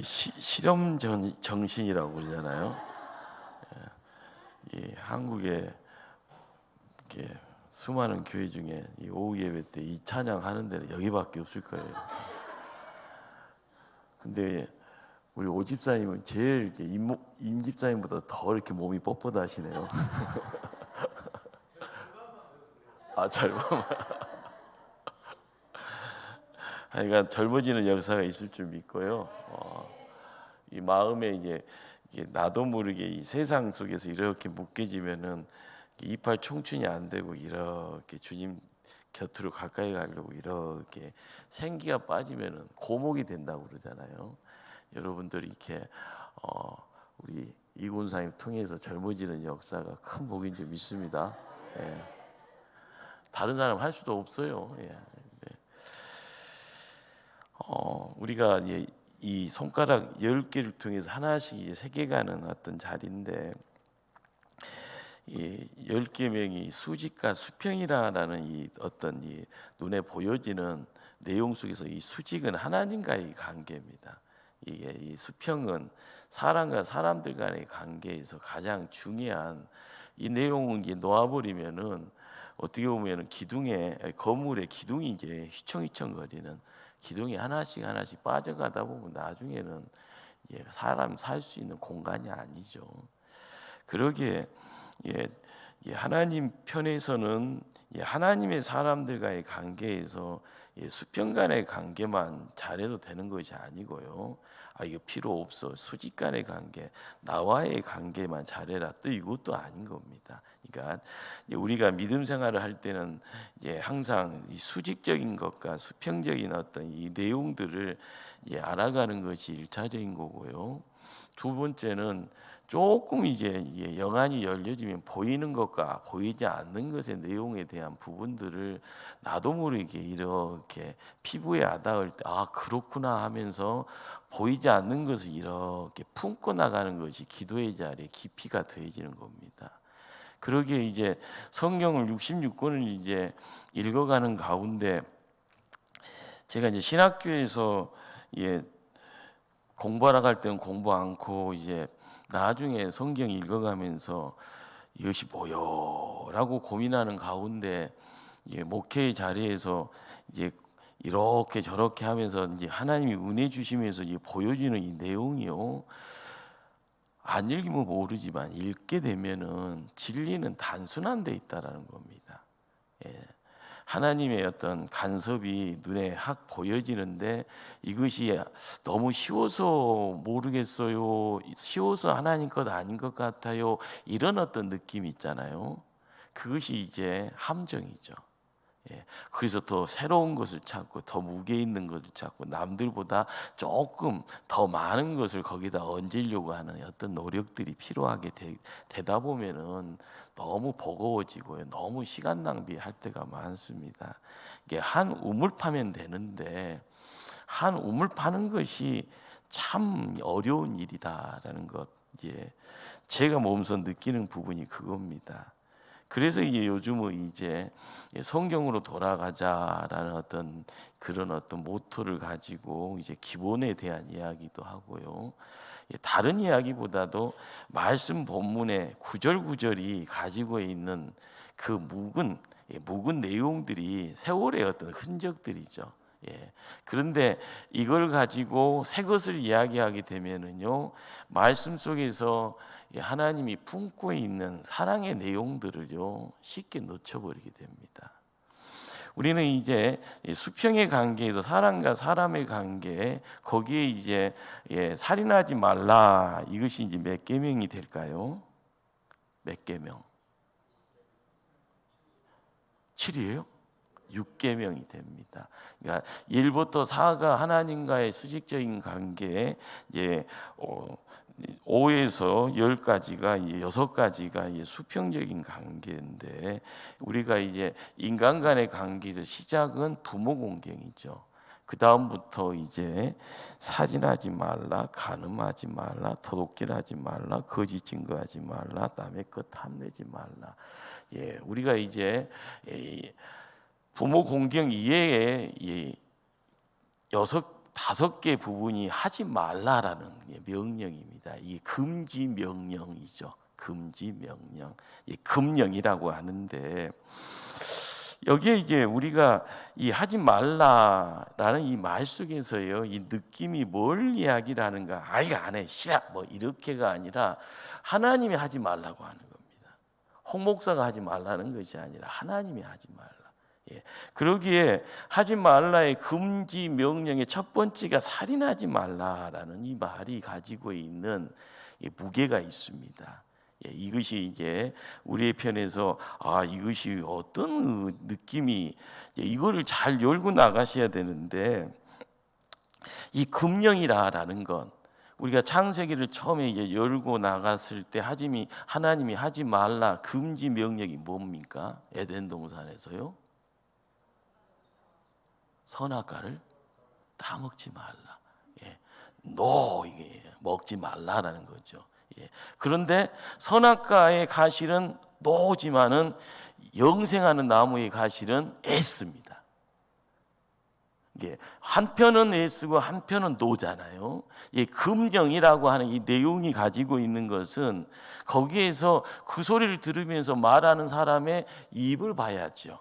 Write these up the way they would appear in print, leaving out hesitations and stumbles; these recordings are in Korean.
실험 정신이라고 그러잖아요. 한국의 수많은 교회 중에 이 오후 예배 때 이 찬양 하는 데는 여기밖에 없을 거예요. 근데 우리 오 집사님은 제일 이렇게 임 집사님보다 더 이렇게 몸이 뻣뻣하시네요. 아, 젊어. 그러니까 젊어지는 역사가 있을 줄 믿고요. 이 마음에 이게 나도 모르게 이 세상 속에서 이렇게 묶여지면은 이팔 청춘이 안 되고 이렇게 주님 곁으로 가까이 가려고 이렇게 생기가 빠지면은 고목이 된다고 그러잖아요. 여러분들이 이렇게 우리 이군사님 통해서 젊어지는 역사가 큰 복인 줄 믿습니다. 예. 다른 사람 할 수도 없어요. 예. 우리가 이 손가락 10개를 통해서 하나씩 세계가는 어떤 자리인데, 이 10계명이 수직과 수평이라는 이 어떤 이 눈에 보여지는 내용 속에서 이 수직은 하나님과의 관계입니다. 이게 이 수평은 사람과 사람들 간의 관계에서 가장 중요한 이 내용을 이제 놓아버리면은 어떻게 보면은 기둥에 건물의 기둥이 이제 휘청휘청거리는 기둥이 하나씩 빠져가다 보면 나중에는 사람 살 수 있는 공간이 아니죠. 그러기에 하나님 편에서는 하나님의 사람들과의 관계에서 수평 간의 관계만 잘해도 되는 것이 아니고요. 이거 필요 없어. 수직 간의 관계, 나와의 관계만 잘해라. 또 이것도 아닌 겁니다. 그러니까 우리가 믿음 생활을 할 때는 항상 이 수직적인 것과 수평적인 어떤 이 내용들을 알아가는 것이 일차적인 거고요. 두 번째는 조금 영안이 열려지면 보이는 것과 보이지 않는 것의 내용에 대한 부분들을 나도 모르게 이렇게 피부에 와닿을 때 그렇구나 하면서 보이지 않는 것을 이렇게 품고 나가는 것이 기도의 자리에 깊이가 더해지는 겁니다. 그러기에 성경을 66권을 읽어가는 가운데 제가 신학교에서 공부하러 갈 때는 공부 않고 나중에 성경 읽어가면서 이것이 뭐요라고 고민하는 가운데 목회의 자리에서 이렇게 저렇게 하면서 하나님이 은혜 주시면서 보여주는 이 내용이요, 안 읽으면 모르지만 읽게 되면은 진리는 단순한 데 있다라는 겁니다. 하나님의 어떤 간섭이 눈에 확 보여지는데 이것이 너무 쉬워서 모르겠어요, 쉬워서 하나님 것 아닌 것 같아요, 이런 어떤 느낌이 있잖아요. 그것이 함정이죠. 그래서 더 새로운 것을 찾고 더 무게 있는 것을 찾고 남들보다 조금 더 많은 것을 거기다 얹으려고 하는 어떤 노력들이 필요하게 되다 보면은 너무 버거워지고요, 너무 시간 낭비할 때가 많습니다. 이게 한 우물 파면 되는데 한 우물 파는 것이 참 어려운 일이다라는 것, 제가 몸소 느끼는 부분이 그겁니다. 그래서 요즘은 성경으로 돌아가자라는 어떤 그런 어떤 모토를 가지고 기본에 대한 이야기도 하고요. 다른 이야기보다도 말씀 본문의 구절구절이 가지고 있는 그 묵은 내용들이 세월의 어떤 흔적들이죠. 그런데 이걸 가지고 새 것을 이야기하게 되면은요, 말씀 속에서 하나님이 품고 있는 사랑의 내용들을요 쉽게 놓쳐버리게 됩니다. 우리는 수평의 관계에서 사람과 사람의 관계, 거기에 살인하지 말라, 이것이 몇 계명이 될까요? 몇 계명? 7이에요? 6계명이 됩니다. 그러니까 1부터 4가 하나님과의 수직적인 관계, 5에서 10까지가 6가지가 수평적인 관계인데, 우리가 인간 간의 관계에서 시작은 부모 공경이죠. 그 다음부터 사진하지 말라, 간음하지 말라, 도둑질하지 말라, 거짓 증거하지 말라, 남의 것 탐내지 말라. 우리가 부모 공경 이외에 5개 부분이 하지 말라라는 명령입니다. 이게 금지 명령이죠. 금지 명령, 금령이라고 하는데, 여기에 이제 우리가 이 하지 말라라는 이 말 속에서요, 이 느낌이 뭘 이야기를 하는가? 이거 안 해, 싫어, 뭐 이렇게가 아니라 하나님이 하지 말라고 하는 겁니다. 홍 목사가 하지 말라는 것이 아니라 하나님이 하지 말라. 그러기에 하지 말라의 금지 명령의 첫 번째가 살인하지 말라라는 이 말이 가지고 있는 무게가 있습니다. 이것이 이제 우리의 편에서 이것이 어떤 느낌이, 이거를 잘 열고 나가셔야 되는데, 이 금령이라는 건 우리가 창세기를 처음에 이제 열고 나갔을 때 하나님이 하지 말라 금지 명령이 뭡니까? 에덴 동산에서요, 선악과를 다 먹지 말라. 이게 먹지 말라라는 거죠. 그런데 선악과의 가실은 노지만은 영생하는 나무의 가실은 애씁니다. 한편은 애쓰고 한편은 노잖아요. 금령이라고 하는 이 내용이 가지고 있는 것은 거기에서 그 소리를 들으면서 말하는 사람의 입을 봐야죠.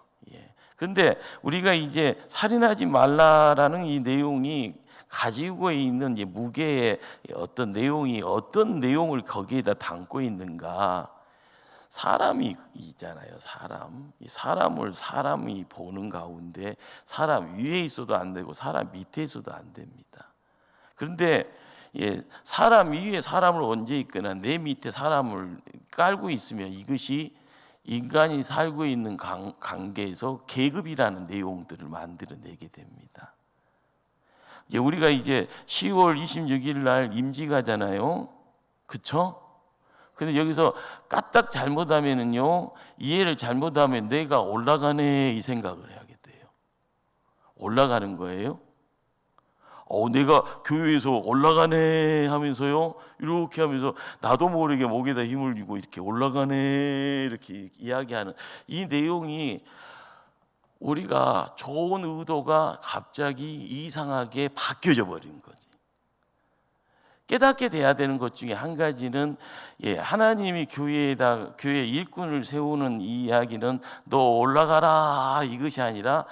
근데 우리가 이제 살인하지 말라라는 이 내용이 가지고 있는 이 무게의 어떤 내용이 어떤 내용을 거기에다 담고 있는가? 사람이 있잖아요. 사람을 사람이 보는 가운데 사람 위에 있어도 안 되고 사람 밑에 있어도 안 됩니다. 그런데 사람 위에 사람을 얹어 있거나 내 밑에 사람을 깔고 있으면 이것이 인간이 살고 있는 관계에서 계급이라는 내용들을 만들어내게 됩니다. 우리가 이제 10월 26일 날 임직하잖아요. 그렇죠? 근데 여기서 까딱 잘못하면은요, 이해를 잘못하면 내가 올라가네 이 생각을 하게 돼요. 올라가는 거예요. 내가 교회에서 올라가네 하면서요, 이렇게 하면서 나도 모르게 목에다 힘을 주고 이렇게 올라가네 이렇게 이야기하는 이 내용이, 우리가 좋은 의도가 갑자기 이상하게 바뀌어져 버린 거지. 깨닫게 돼야 되는 것 중에 한 가지는, 하나님이 교회 일꾼을 세우는 이 이야기는 너 올라가라 이것이 아니라,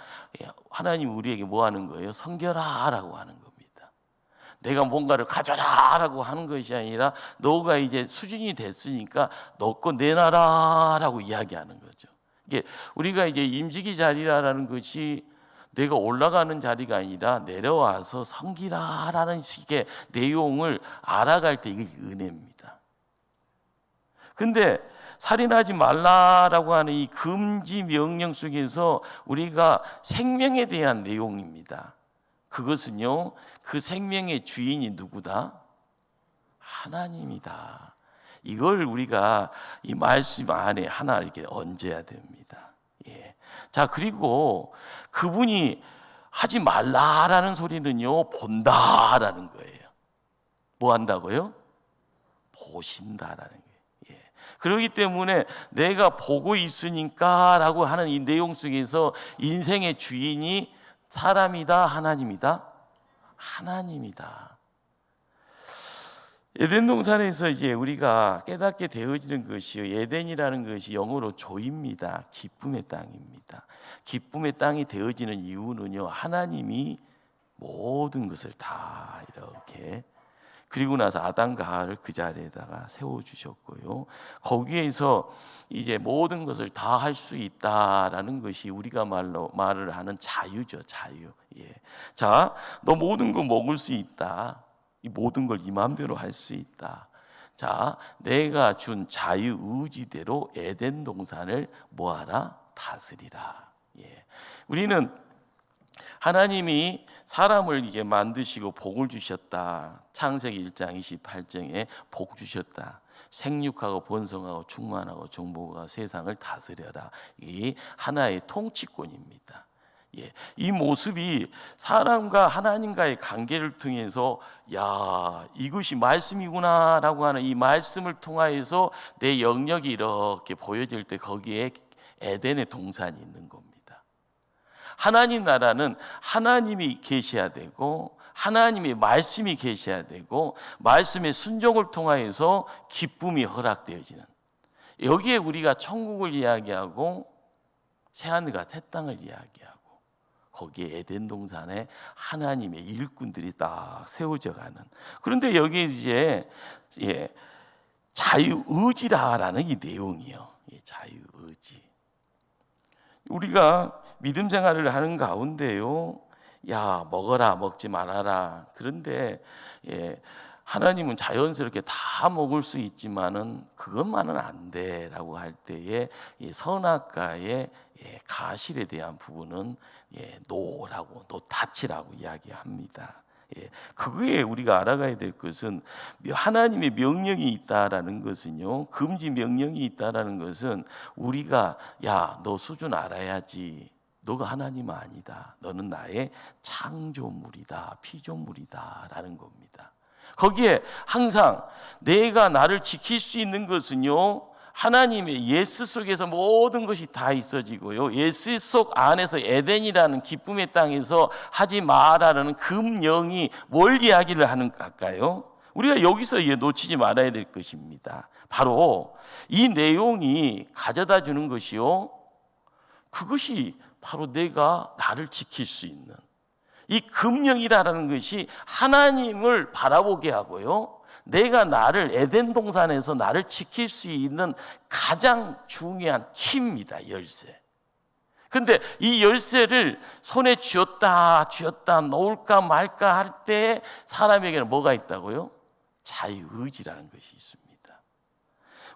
하나님 우리에게 뭐 하는 거예요? 섬겨라라고 하는 겁니다. 내가 뭔가를 가져라라고 하는 것이 아니라 너가 이제 수준이 됐으니까 너 거 내놔라라고 이야기하는 거죠. 이게 우리가 이제 임직이 자리라는 것이 내가 올라가는 자리가 아니라 내려와서 섬기라라는 식의 내용을 알아갈 때 이게 은혜입니다. 근데 살인하지 말라라고 하는 이 금지 명령 속에서 우리가 생명에 대한 내용입니다. 그것은요, 그 생명의 주인이 누구다? 하나님이다. 이걸 우리가 이 말씀 안에 하나 이렇게 얹어야 됩니다. 자, 그리고 그분이 하지 말라라는 소리는요, 본다라는 거예요. 뭐 한다고요? 보신다라는 거예요. 그렇기 때문에 내가 보고 있으니까라고 하는 이 내용 속에서 인생의 주인이 사람이다, 하나님이다? 하나님이다. 에덴 동산에서 이제 우리가 깨닫게 되어지는 것이요, 에덴이라는 것이 영어로 조입니다. 기쁨의 땅입니다. 기쁨의 땅이 되어지는 이유는요, 하나님이 모든 것을 다 이렇게, 그리고 나서 아담과 하와를 그 자리에다가 세워주셨고요, 거기에서 이제 모든 것을 다 할 수 있다라는 것이 우리가 말을 하는 자유죠, 자유. 자, 너 모든 거 먹을 수 있다. 이 모든 걸 이 마음대로 할 수 있다. 자, 내가 준 자유 의지대로 에덴 동산을 뭐하라? 다스리라. 우리는 하나님이 사람을 이게 만드시고 복을 주셨다. 창세기 1장 28장에 복 주셨다. 생육하고 번성하고 충만하고 정복하고 세상을 다스려라. 이 하나의 통치권입니다. 이 모습이 사람과 하나님과의 관계를 통해서, 야, 이것이 말씀이구나라고 하는 이 말씀을 통하여서 내 영역이 이렇게 보여질 때 거기에 에덴의 동산이 있는 겁니다. 하나님 나라는 하나님이 계셔야 되고 하나님의 말씀이 계셔야 되고 말씀의 순종을 통하여서 기쁨이 허락되어지는, 여기에 우리가 천국을 이야기하고 새하늘과 새 땅을 이야기하고 거기에 에덴 동산에 하나님의 일꾼들이 딱 세워져 가는. 그런데 여기 이제 자유의지라는 이 내용이요. 자유의지. 우리가 믿음 생활을 하는 가운데요, 야, 먹어라 먹지 말아라. 그런데 하나님은 자연스럽게 다 먹을 수 있지만은 그것만은 안 돼라고 할 때에 선악과의 가실에 대한 부분은 노라고, 노다치라고 이야기합니다. 그거에 우리가 알아가야 될 것은 하나님의 명령이 있다라는 것은요, 금지 명령이 있다라는 것은 우리가 야, 너 수준 알아야지. 너가 하나님 아니다. 너는 나의 창조물이다, 피조물이다라는 겁니다. 거기에 항상 내가 나를 지킬 수 있는 것은요, 하나님의 예수 속에서 모든 것이 다 있어지고요, 예수 속 안에서 에덴이라는 기쁨의 땅에서 하지 마라는 금령이 뭘 이야기를 하는 걸까요? 우리가 여기서 놓치지 말아야 될 것입니다. 바로 이 내용이 가져다 주는 것이요, 그것이 바로 내가 나를 지킬 수 있는 이 금령이라는 것이 하나님을 바라보게 하고요, 내가 나를 에덴 동산에서 나를 지킬 수 있는 가장 중요한 키입니다. 열쇠. 근데 이 열쇠를 손에 쥐었다 놓을까 말까 할 때 사람에게는 뭐가 있다고요? 자유의지라는 것이 있습니다.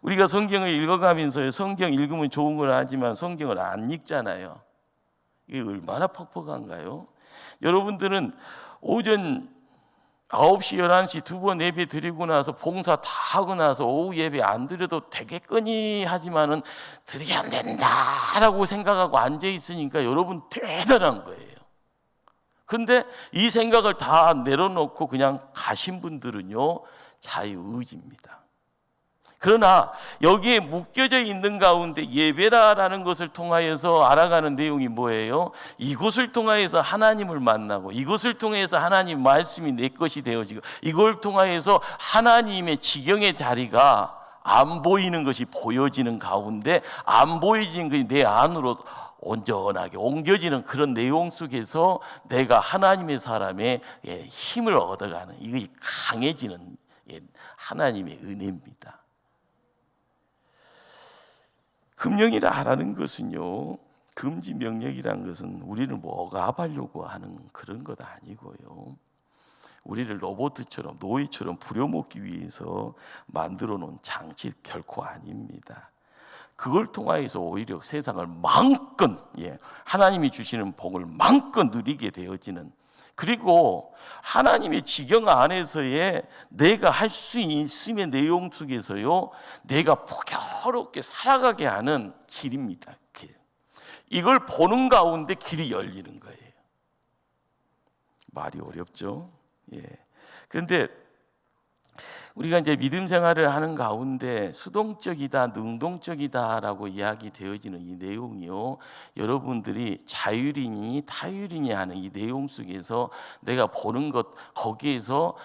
우리가 성경을 읽어가면서 성경 읽으면 좋은 걸 하지만 성경을 안 읽잖아요. 이게 얼마나 퍽퍽한가요? 여러분들은 오전 9시, 11시 두 번 예배 드리고 나서 봉사 다 하고 나서 오후 예배 안 드려도 되겠거니 하지만은 드리게 안 된다라고 생각하고 앉아 있으니까 여러분 대단한 거예요. 그런데 이 생각을 다 내려놓고 그냥 가신 분들은요, 자유의지입니다. 그러나 여기에 묶여져 있는 가운데 예배라는 것을 통하여서 알아가는 내용이 뭐예요? 이곳을 통하여서 하나님을 만나고, 이곳을 통해서 하나님 말씀이 내 것이 되어지고, 이걸 통하여서 하나님의 지경의 자리가 안 보이는 것이 보여지는 가운데, 안 보여지는 것이 내 안으로 온전하게 옮겨지는 그런 내용 속에서 내가 하나님의 사람의 힘을 얻어가는, 이것이 강해지는 하나님의 은혜입니다. 금령이라는 것은요, 금지 명령이라는 것은 우리를 억압하려고 하는 그런 것 아니고요, 우리를 로봇처럼 노예처럼 부려먹기 위해서 만들어 놓은 장치 결코 아닙니다. 그걸 통하여서 오히려 세상을 마음껏, 하나님이 주시는 복을 마음껏 누리게 되어지는, 그리고 하나님의 지경 안에서의 내가 할 수 있음의 내용 속에서요, 내가 풍요롭게 살아가게 하는 길입니다. 길. 이걸 보는 가운데 길이 열리는 거예요. 말이 어렵죠? 그런데 우리가 이제 믿음 생활을 하는 가운데 수동적이다, 능동적이다라고 이야기되어지는 이 내용이요, 여러분들이 자율이니 타율이니 하는 이 내용 속에서 내가 보는 것, 거기에서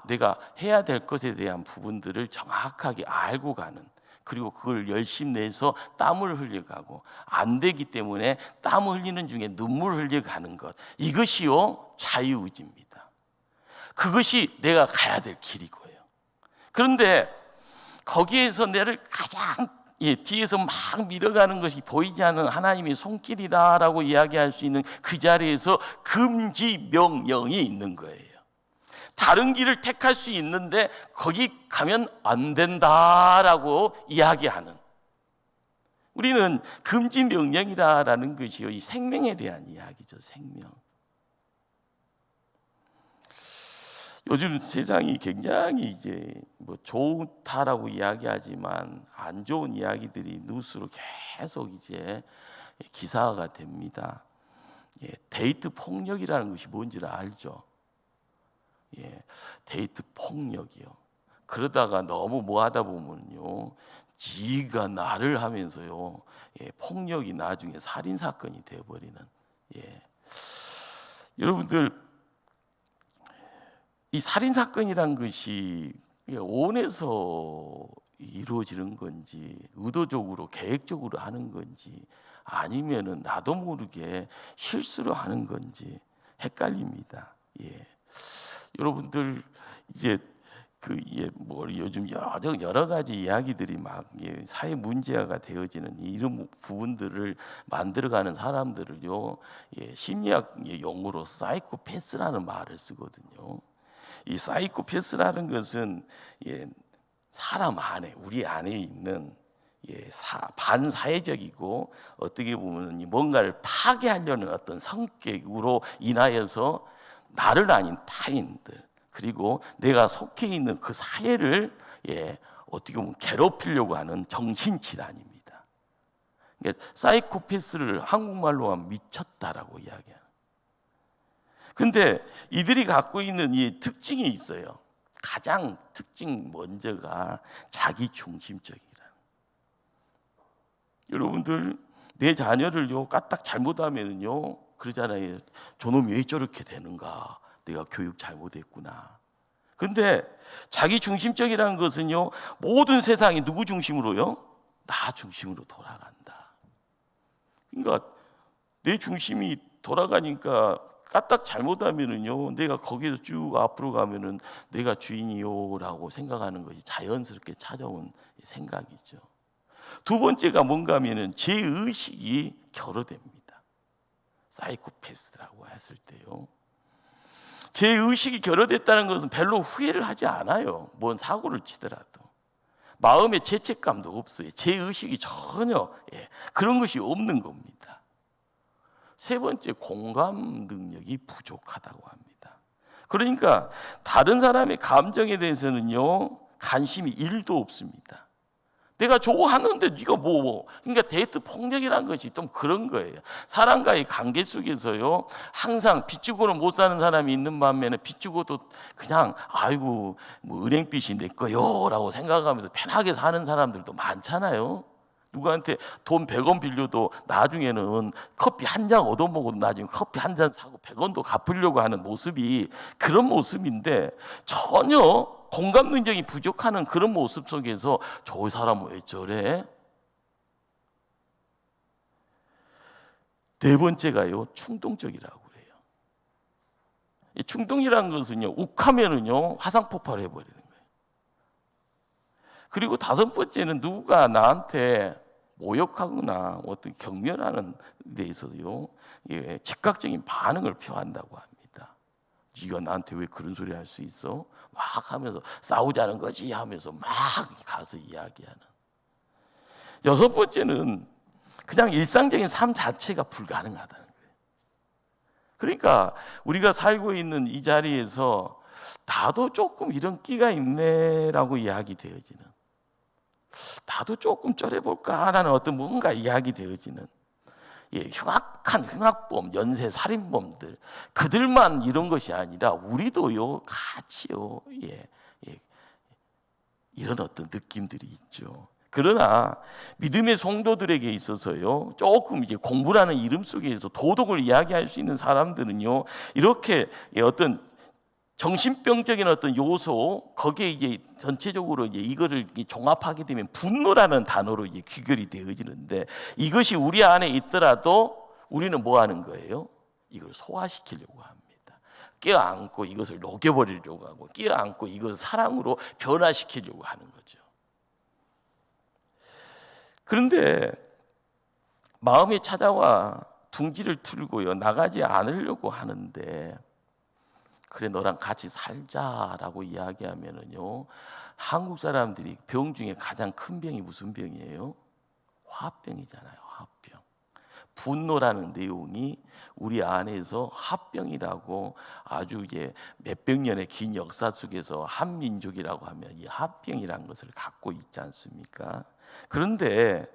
내가 해야 될 것에 대한 부분들을 정확하게 알고 가는, 그리고 그걸 열심 내서 땀을 흘려가고, 안 되기 때문에 땀 흘리는 중에 눈물 흘려가는 것, 이것이요 자유의지입니다. 그것이 내가 가야 될 길이고요. 그런데 거기에서 나를 가장 뒤에서 막 밀어가는 것이 보이지 않는 하나님의 손길이다라고 이야기할 수 있는 그 자리에서 금지 명령이 있는 거예요. 다른 길을 택할 수 있는데 거기 가면 안 된다라고 이야기하는, 우리는 금지 명령이라는 것이요, 이 생명에 대한 이야기죠. 생명. 요즘 세상이 굉장히 이제 좋다라고 이야기하지만 안 좋은 이야기들이 뉴스로 계속 이제 기사화가 됩니다. 데이트 폭력이라는 것이 뭔지를 알죠? 데이트 폭력이요. 그러다가 너무 하다 보면요, 지가 나를 하면서요, 폭력이 나중에 살인 사건이 되어버리는. 여러분들, 이 살인 사건이란 것이 원해서 이루어지는 건지 의도적으로 계획적으로 하는 건지 아니면은 나도 모르게 실수로 하는 건지 헷갈립니다. 예. 여러분들 이제 뭐 요즘 여러 가지 이야기들이 막 사회 문제가 되어지는 이런 부분들을 만들어가는 사람들을요, 심리학 용어로 사이코패스라는 말을 쓰거든요. 이 사이코패스라는 것은 사람 안에, 우리 안에 있는 반사회적이고 어떻게 보면 뭔가를 파괴하려는 어떤 성격으로 인하여서 나를 아닌 타인들, 그리고 내가 속해 있는 그 사회를 어떻게 보면 괴롭히려고 하는 정신질환입니다. 그러니까 사이코패스를 한국말로 하면 미쳤다라고 이야기해요. 근데 이들이 갖고 있는 이 특징이 있어요. 가장 특징 먼저가 자기 중심적이라. 여러분들 내 자녀를요 까딱 잘못하면요 그러잖아요. 저놈 왜 저렇게 되는가? 내가 교육 잘못했구나. 근데 자기 중심적이라는 것은요 모든 세상이 누구 중심으로요? 나 중심으로 돌아간다. 그러니까 내 중심이 돌아가니까 까딱 잘못하면은요 내가 거기서 쭉 앞으로 가면은 내가 주인이요라고 생각하는 것이 자연스럽게 찾아온 생각이죠. 두 번째가 뭔가 하면은 제 의식이 결여됩니다. 사이코패스라고 했을 때요. 제 의식이 결여됐다는 것은 별로 후회를 하지 않아요. 뭔 사고를 치더라도. 마음에 죄책감도 없어요. 제 의식이 전혀 그런 것이 없는 겁니다. 세 번째, 공감 능력이 부족하다고 합니다. 그러니까 다른 사람의 감정에 대해서는요 관심이 1도 없습니다. 내가 좋아하는데 네가 그러니까 데이트 폭력이라는 것이 좀 그런 거예요. 사람과의 관계 속에서요 항상 빚주고는 못 사는 사람이 있는 반면에 빚주고도 그냥 아이고 뭐 은행빚이 내 거요라고 생각하면서 편하게 사는 사람들도 많잖아요. 누구한테 돈 100원 빌려도 나중에는 커피 한 잔 얻어먹어도 나중에 커피 한 잔 사고 100원도 갚으려고 하는 모습이 그런 모습인데 전혀 공감 능력이 부족한 그런 모습 속에서 저 사람은 왜 저래? 네 번째가요 충동적이라고 그래요. 이 충동이라는 것은요 욱하면은요 화상 폭발해 버리는 거예요. 그리고 다섯 번째는 누가 나한테 모욕하거나 어떤 경멸하는 데 있어서요 즉각적인 반응을 표한다고 합니다. 네가 나한테 왜 그런 소리 할 수 있어? 막 하면서 싸우자는 거지 하면서 막 가서 이야기하는. 여섯 번째는 그냥 일상적인 삶 자체가 불가능하다는 거예요. 그러니까 우리가 살고 있는 이 자리에서 나도 조금 이런 끼가 있네라고 이야기되어지는, 나도 조금 쩔어볼까라는 어떤 뭔가 이야기되어지는 흉악한 흉악범, 연쇄 살인범들 그들만 이런 것이 아니라 우리도요 같이요 이런 어떤 느낌들이 있죠. 그러나 믿음의 성도들에게 있어서요 조금 이제 공부라는 이름 속에서 도덕을 이야기할 수 있는 사람들은요 이렇게 어떤 정신병적인 어떤 요소 거기에 이제 전체적으로 이제 이거를 종합하게 되면 분노라는 단어로 이제 귀결이 되어지는데 이것이 우리 안에 있더라도 우리는 뭐 하는 거예요? 이걸 소화시키려고 합니다. 껴안고 이것을 녹여버리려고 하고 껴안고 이것을 사랑으로 변화시키려고 하는 거죠. 그런데 마음이 찾아와 둥지를 틀고요 나가지 않으려고 하는데 그래 너랑 같이 살자라고 이야기하면은요 한국 사람들이 병 중에 가장 큰 병이 무슨 병이에요? 화병이잖아요. 화병. 분노라는 내용이 우리 안에서 화병이라고 아주 이제 몇백 년의 긴 역사 속에서 한민족이라고 하면 이 화병이라는 것을 갖고 있지 않습니까? 그런데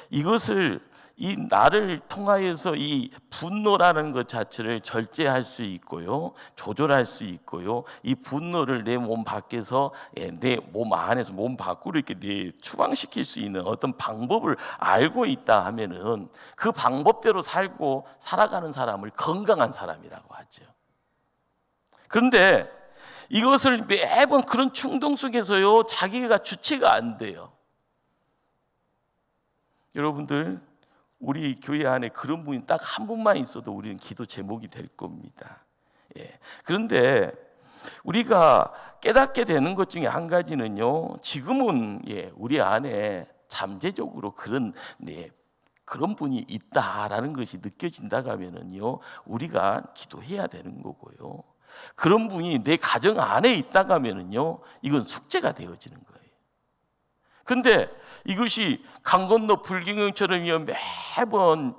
이것을 이 나를 통하여서 이 분노라는 것 자체를 절제할 수 있고요, 조절할 수 있고요, 이 분노를 내 몸 밖에서 내 몸 안에서 몸 밖으로 이렇게 추방시킬 수 있는 어떤 방법을 알고 있다 하면은 그 방법대로 살고 살아가는 사람을 건강한 사람이라고 하죠. 그런데 이것을 매번 그런 충동 속에서요, 자기가 주체가 안 돼요. 여러분들, 우리 교회 안에 그런 분이 딱 한 분만 있어도 우리는 기도 제목이 될 겁니다. 예. 그런데 우리가 깨닫게 되는 것 중에 한 가지는요, 지금은 우리 안에 잠재적으로 그런 분이 있다라는 것이 느껴진다고 하면은요, 우리가 기도해야 되는 거고요. 그런 분이 내 가정 안에 있다고 하면은요, 이건 숙제가 되어지는 거예요. 근데 이것이 강 건너 불경영처럼 매번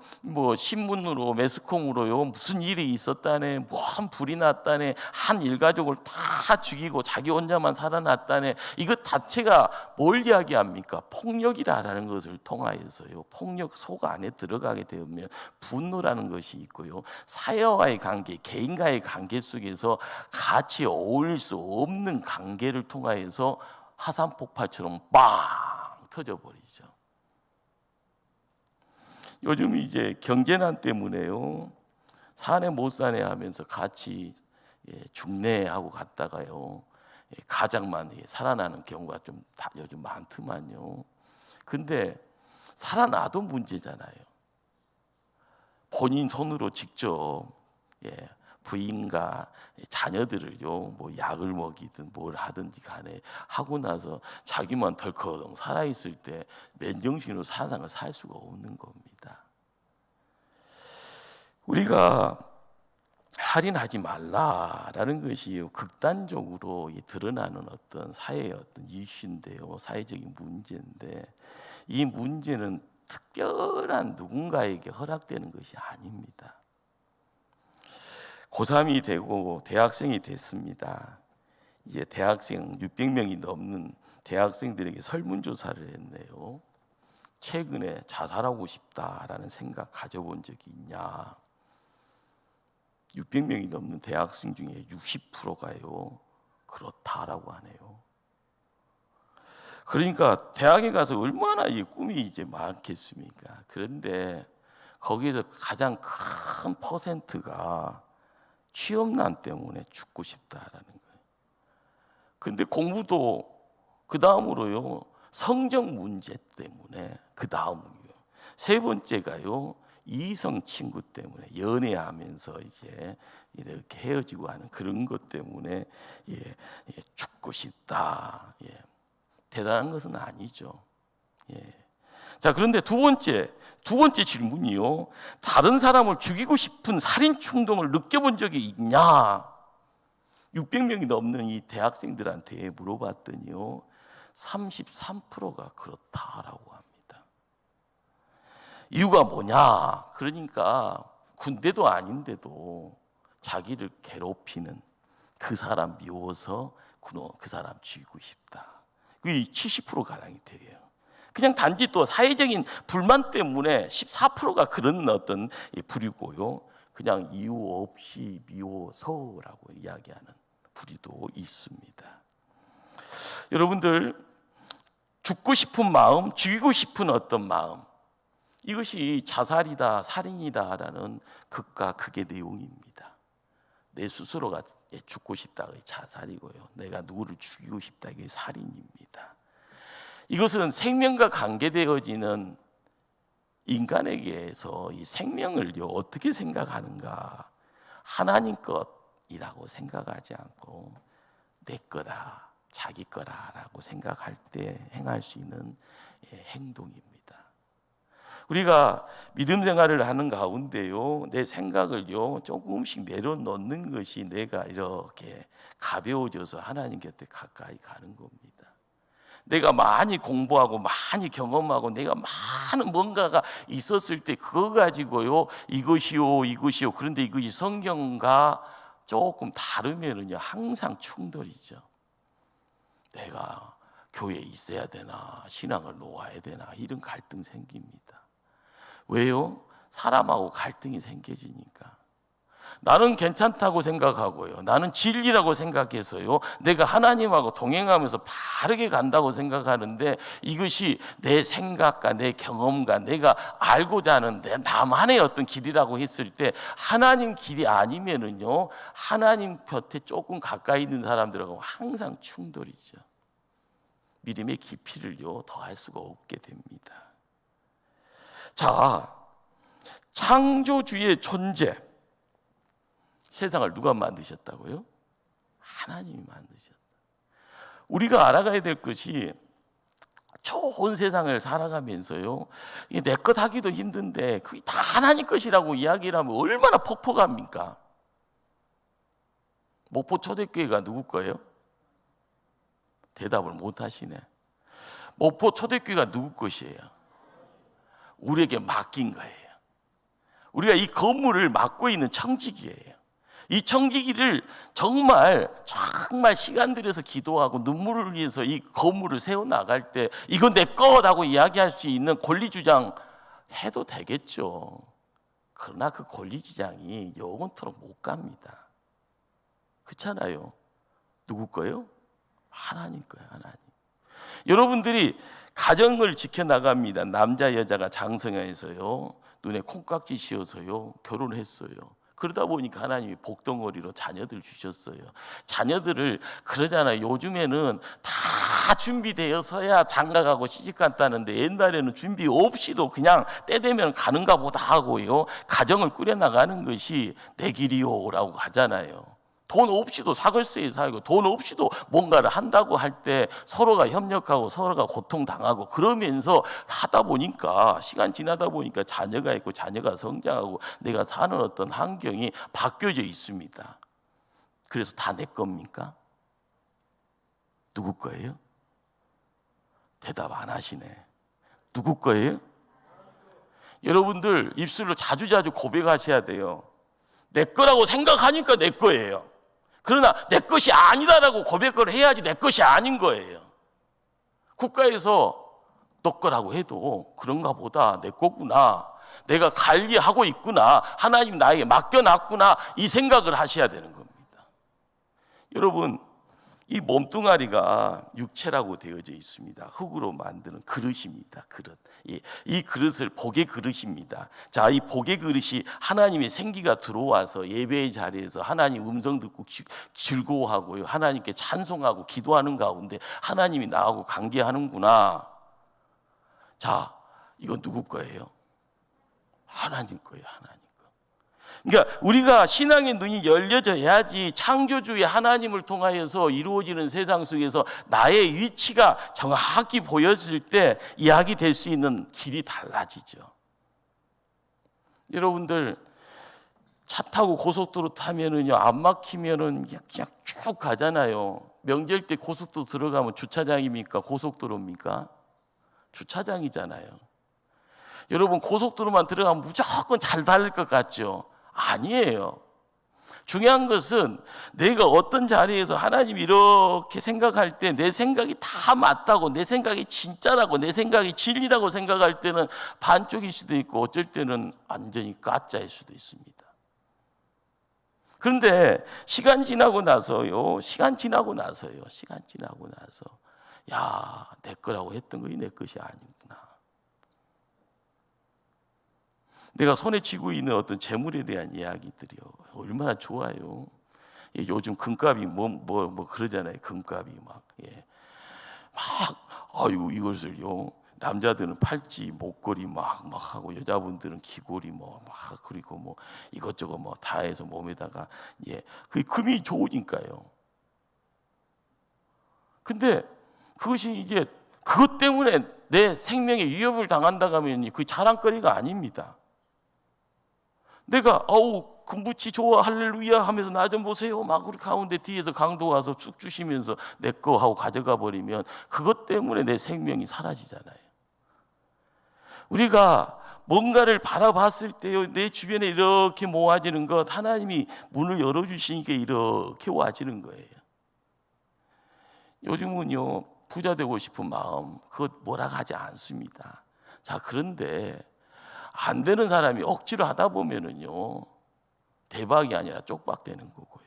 신문으로 매스컴으로요, 무슨 일이 있었다네, 한 불이 났다네, 한 일가족을 다 죽이고 자기 혼자만 살아났다네, 이것 자체가 뭘 이야기합니까? 폭력이라는 것을 통하여서요, 폭력 속 안에 들어가게 되면 분노라는 것이 있고요, 사회와의 관계, 개인과의 관계 속에서 같이 어울릴 수 없는 관계를 통하여서 화산 폭발처럼 빵 터져버리죠. 요즘 이제 경제난 때문에요, 사내 못 사내 하면서 같이 중내하고 갔다가요, 가장만 살아나는 경우가 좀 요즘 많더만요. 근데 살아나도 문제잖아요. 본인 손으로 직접 부인과 자녀들을요, 약을 먹이든 뭘 하든지 간에 하고 나서 자기만 덜커덩 살아있을 때 맨정신으로 세상을 살 수가 없는 겁니다. 우리가 할인하지 말라라는 것이 극단적으로 드러나는 어떤 사회의 어떤 이슈인데요, 사회적인 문제인데, 이 문제는 특별한 누군가에게 허락되는 것이 아닙니다. 고3이 되고 대학생이 됐습니다. 이제 대학생 600명이 넘는 대학생들에게 설문조사를 했네요. 최근에 자살하고 싶다라는 생각 가져본 적이 있냐? 600명이 넘는 대학생 중에 60%가요, 그렇다라고 하네요. 그러니까 대학에 가서 얼마나 꿈이 이제 많겠습니까? 그런데 거기에서 가장 큰 퍼센트가 취업난 때문에 죽고 싶다라는 거예요. 근데 공부도 그 다음으로요, 성적 문제 때문에 그 다음으로요. 세 번째가요, 이성 친구 때문에 연애하면서 이제 이렇게 헤어지고 하는 그런 것 때문에 죽고 싶다. 대단한 것은 아니죠. 자, 그런데 두 번째 질문이요, 다른 사람을 죽이고 싶은 살인 충동을 느껴본 적이 있냐? 600명이 넘는 이 대학생들한테 물어봤더니요, 33%가 그렇다라고 합니다. 이유가 뭐냐? 그러니까 군대도 아닌데도 자기를 괴롭히는 그 사람 미워서 그 사람 죽이고 싶다. 그게 70%가량이 돼요. 그냥 단지 또 사회적인 불만 때문에 14%가 그런 어떤 부류고요, 그냥 이유 없이 미워서라고 이야기하는 부류도 있습니다. 여러분들, 죽고 싶은 마음, 죽이고 싶은 어떤 마음, 이것이 자살이다, 살인이다라는 극과 극의 내용입니다. 내 스스로가 죽고 싶다가 자살이고요, 내가 누구를 죽이고 싶다, 이게 살인입니다. 이것은 생명과 관계되어지는 인간에게서 이 생명을 어떻게 생각하는가, 하나님 것이라고 생각하지 않고 내 거다, 자기 거다라고 생각할 때 행할 수 있는 행동입니다. 우리가 믿음 생활을 하는 가운데요, 내 생각을요 조금씩 내려놓는 것이 내가 이렇게 가벼워져서 하나님 곁에 가까이 가는 겁니다. 내가 많이 공부하고 많이 경험하고 내가 많은 뭔가가 있었을 때 그거 가지고요, 이것이요. 그런데 이것이 성경과 조금 다르면은요, 항상 충돌이죠. 내가 교회에 있어야 되나, 신앙을 놓아야 되나, 이런 갈등 생깁니다. 왜요? 사람하고 갈등이 생겨지니까. 나는 괜찮다고 생각하고요. 나는 진리라고 생각해서요. 내가 하나님하고 동행하면서 바르게 간다고 생각하는데 이것이 내 생각과 내 경험과 내가 알고자 하는 내 나만의 어떤 길이라고 했을 때 하나님 길이 아니면은요. 하나님 곁에 조금 가까이 있는 사람들하고 항상 충돌이죠. 믿음의 깊이를요. 더할 수가 없게 됩니다. 자, 창조주의 존재. 세상을 누가 만드셨다고요? 하나님이 만드셨다. 우리가 알아가야 될 것이 좋은 세상을 살아가면서요. 내 것 하기도 힘든데 그게 다 하나님 것이라고 이야기를 하면 얼마나 퍽퍽합니까? 목포 초대교회가 누구 거예요? 대답을 못 하시네. 목포 초대교회가 누구 것이에요? 우리에게 맡긴 거예요. 우리가 이 건물을 맡고 있는 청지기예요. 이 청지기를 정말 시간 들여서 기도하고 눈물을 흘려서 이 건물을 세워나갈 때 이건 내 거라고 이야기할 수 있는 권리주장 해도 되겠죠. 그러나 그 권리주장이 영원토록 못 갑니다. 그렇잖아요. 누구 거예요? 하나님 거예요. 하나님. 여러분들이 가정을 지켜나갑니다. 남자 여자가 장성해서요. 눈에 콩깍지 씌워서요. 결혼했어요. 그러다 보니까 하나님이 복덩어리로 자녀들 주셨어요. 자녀들을 그러잖아요. 요즘에는 다 준비되어서야 장가가고 시집갔다는데 옛날에는 준비 없이도 그냥 때 되면 가는가 보다 하고요. 가정을 꾸려나가는 것이 내 길이요라고 하잖아요. 돈 없이도 사글세에 살고 돈 없이도 뭔가를 한다고 할 때 서로가 협력하고 서로가 고통당하고 그러면서 하다 보니까 시간 지나다 보니까 자녀가 있고 자녀가 성장하고 내가 사는 어떤 환경이 바뀌어져 있습니다. 그래서 다 내 겁니까? 누구 거예요? 대답 안 하시네. 누구 거예요? 여러분들 입술로 자주자주 고백하셔야 돼요. 내 거라고 생각하니까 내 거예요. 그러나 내 것이 아니다라고 고백을 해야지 내 것이 아닌 거예요. 국가에서 너 거라고 해도 그런가 보다 내 거구나. 내가 관리하고 있구나. 하나님 나에게 맡겨놨구나. 이 생각을 하셔야 되는 겁니다. 여러분, 이 몸뚱아리가 육체라고 되어져 있습니다. 흙으로 만드는 그릇입니다. 그릇. 이 그릇을 복의 그릇입니다. 자, 이 복의 그릇이 하나님의 생기가 들어와서 예배의 자리에서 하나님 음성 듣고 즐거워하고요. 하나님께 찬송하고 기도하는 가운데 하나님이 나하고 관계하는구나. 자, 이건 누구 거예요? 하나님 거예요. 하나님. 그러니까 우리가 신앙의 눈이 열려져야지 창조주의 하나님을 통하여서 이루어지는 세상 속에서 나의 위치가 정확히 보여질 때 이야기될 수 있는 길이 달라지죠. 여러분들 차 타고 고속도로 타면은요 안 막히면은 그냥 쭉 가잖아요. 명절 때 고속도로 들어가면 주차장입니까? 고속도로입니까? 주차장이잖아요. 여러분 고속도로만 들어가면 무조건 잘 달릴 것 같죠? 아니에요. 중요한 것은 내가 어떤 자리에서 하나님이 이렇게 생각할 때 내 생각이 다 맞다고, 내 생각이 진짜라고, 내 생각이 진리라고 생각할 때는 반쪽일 수도 있고 어쩔 때는 완전히 가짜일 수도 있습니다. 그런데 시간 지나고 나서요, 야, 내 거라고 했던 것이 내 것이 아니구나. 내가 손에 쥐고 있는 어떤 재물에 대한 이야기들이요, 얼마나 좋아요. 요즘 금값이 뭐 그러잖아요. 금값이 막 아유 이것을요 남자들은 팔찌 목걸이 막 하고 여자분들은 귀걸이 막 그리고 뭐 이것저것 뭐 다 해서 몸에다가 그 금이 좋으니까요. 근데 그것이 이제 그것 때문에 내 생명에 위협을 당한다고 하면 그 자랑거리가 아닙니다. 내가 금붙이 좋아 할렐루야 하면서 나 좀 보세요 막 우리 가운데 뒤에서 강도 와서 쑥 주시면서 내 거 하고 가져가 버리면 그것 때문에 내 생명이 사라지잖아요. 우리가 뭔가를 바라봤을 때요 내 주변에 이렇게 모아지는 것 하나님이 문을 열어주시니까 이렇게 와지는 거예요. 요즘은요 부자 되고 싶은 마음 그것 뭐라 하지 않습니다. 자, 그런데 안 되는 사람이 억지로 하다 보면은요 대박이 아니라 쪽박되는 거고요.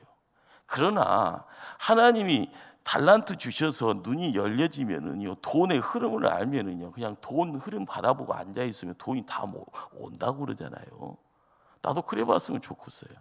그러나 하나님이 달란트 주셔서 눈이 열려지면은요, 돈의 흐름을 알면은요, 그냥 돈 흐름 바라보고 앉아 있으면 돈이 다 온다고 그러잖아요. 나도 그래 봤으면 좋겠어요.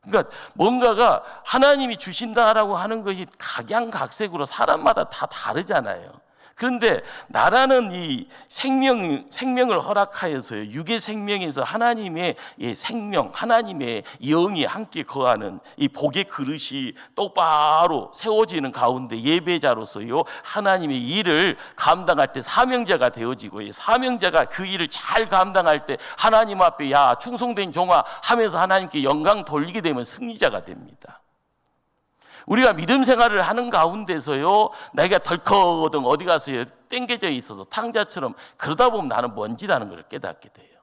그러니까 뭔가가 하나님이 주신다라고 하는 것이 각양각색으로 사람마다 다 다르잖아요. 그런데 나라는 이 생명을 허락하여서요, 육의 생명에서 하나님의 생명, 하나님의 영이 함께 거하는 이 복의 그릇이 똑바로 세워지는 가운데 예배자로서요, 하나님의 일을 감당할 때 사명자가 되어지고, 사명자가 그 일을 잘 감당할 때 하나님 앞에 야 충성된 종아 하면서 하나님께 영광 돌리게 되면 승리자가 됩니다. 우리가 믿음 생활을 하는 가운데서요, 내가 덜커덩 어디 가서 땡겨져 있어서 탕자처럼 그러다 보면 나는 먼지라는 걸 깨닫게 돼요.